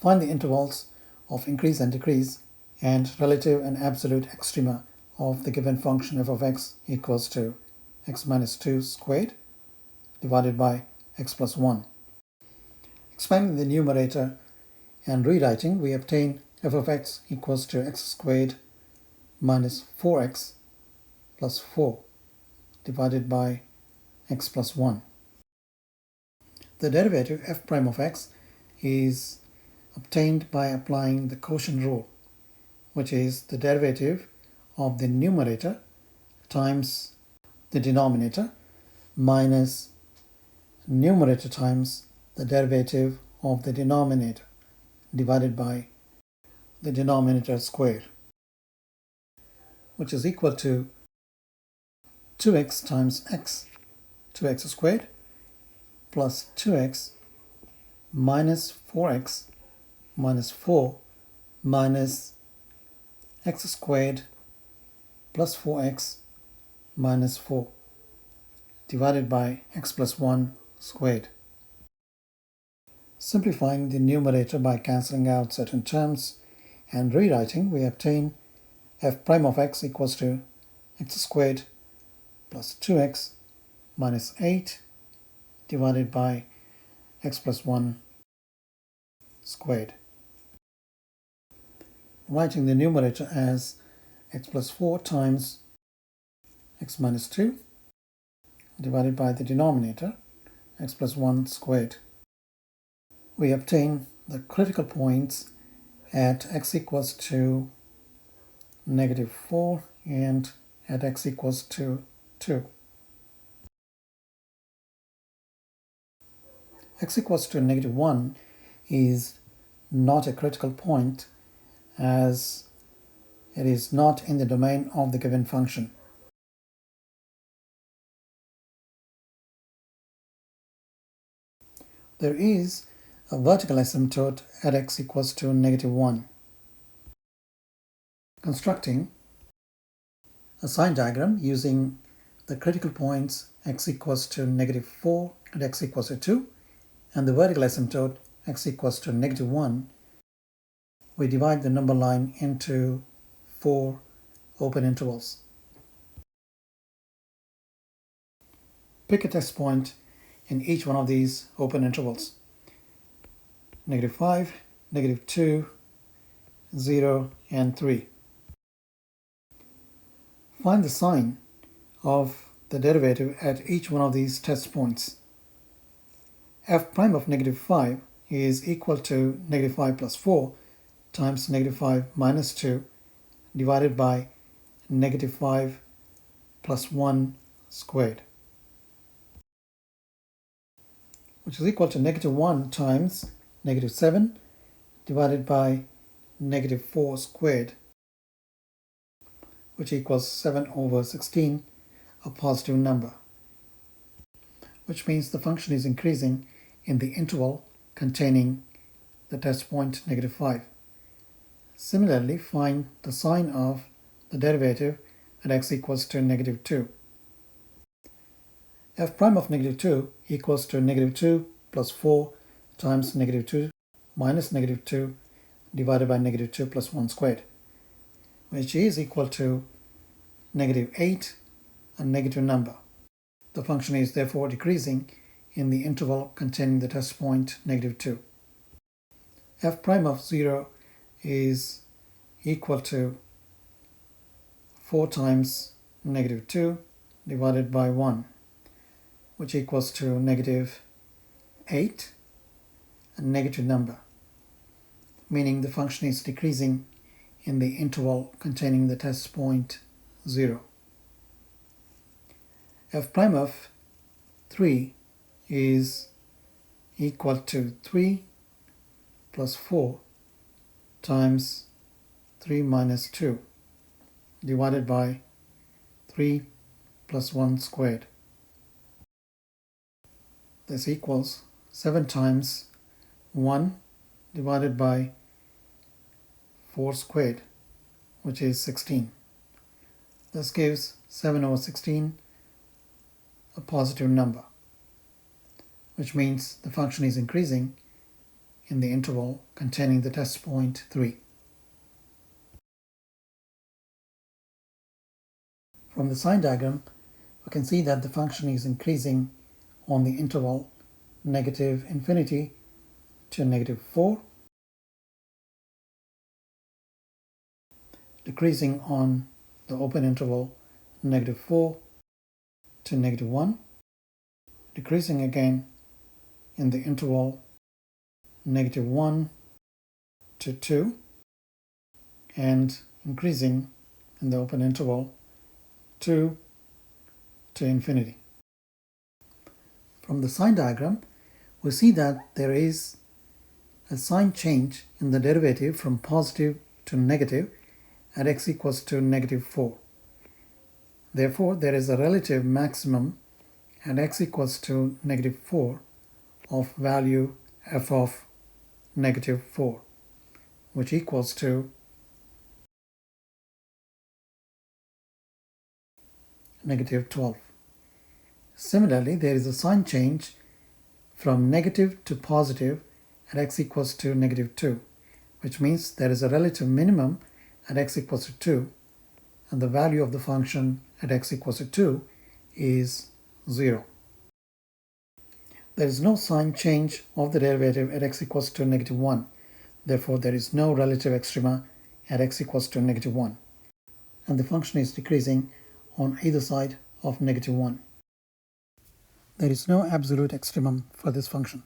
Find the intervals of increase and decrease and relative and absolute extrema of the given function f of x equals to x minus 2 squared divided by x plus 1. Expanding the numerator and rewriting, we obtain f of x equals to x squared minus 4x plus 4 divided by x plus 1. The derivative f prime of x is obtained by applying the quotient rule, which is the derivative of the numerator times the denominator minus numerator times the derivative of the denominator divided by the denominator square, which is equal to 2x times x, 2x squared, plus 2x minus 4x minus 4 minus x squared plus 4x minus 4 divided by x plus 1 squared. Simplifying the numerator by cancelling out certain terms and rewriting, we obtain f prime of x equals to x squared plus 2x minus 8 divided by x plus 1 squared. Writing the numerator as x plus 4 times x minus 2 divided by the denominator x plus 1 squared. We obtain the critical points at x equals to negative 4 and at x equals to 2. X equals to negative 1 is not a critical point as it is not in the domain of the given function. There is a vertical asymptote at x equals to negative 1. Constructing a sign diagram using the critical points x equals to negative 4 and x equals to 2 and the vertical asymptote x equals to negative 1, we divide the number line into 4 open intervals. Pick a test point in each one of these open intervals: negative 5, negative 2, 0, and 3. Find the sign of the derivative at each one of these test points. F prime of negative 5 is equal to negative 5 plus 4 times negative 5 minus 2 divided by negative 5 plus 1 squared, which is equal to negative 1 times negative 7 divided by negative 4 squared, which equals 7 over 16, a positive number, which means the function is increasing in the interval containing the test point negative 5. Similarly, find the sign of the derivative at x equals to negative 2. F prime of negative 2 equals to negative 2 plus 4 times negative 2 minus negative 2 divided by negative 2 plus 1 squared, which is equal to negative 8, a negative number. The function is therefore decreasing in the interval containing the test point negative 2. F prime of 0 is equal to 4 times negative 2 divided by 1, which equals to negative 8, a negative number, meaning the function is decreasing in the interval containing the test point 0. F prime of 3 is equal to 3 plus 4 times 3 minus 2 divided by 3 plus 1 squared. This equals 7 times 1 divided by 4 squared, which is 16. This gives 7 over 16, a positive number, which means the function is increasing in the interval containing the test point 3. From the sign diagram, we can see that the function is increasing on the interval negative infinity to negative 4, decreasing on the open interval negative 4 to negative 1, decreasing again in the interval negative 1 to 2, and increasing in the open interval 2 to infinity. From the sign diagram, we see that there is a sign change in the derivative from positive to negative at x equals to negative 4. Therefore, there is a relative maximum at x equals to negative 4 of value f of negative 4, which equals to negative 12. Similarly, there is a sign change from negative to positive at x equals to negative 2, which means there is a relative minimum at x equals to 2, and the value of the function at x equals to 2 is 0. There is no sign change of the derivative at x equals to negative 1. Therefore, there is no relative extrema at x equals to negative 1, and the function is decreasing on either side of negative 1. There is no absolute extremum for this function.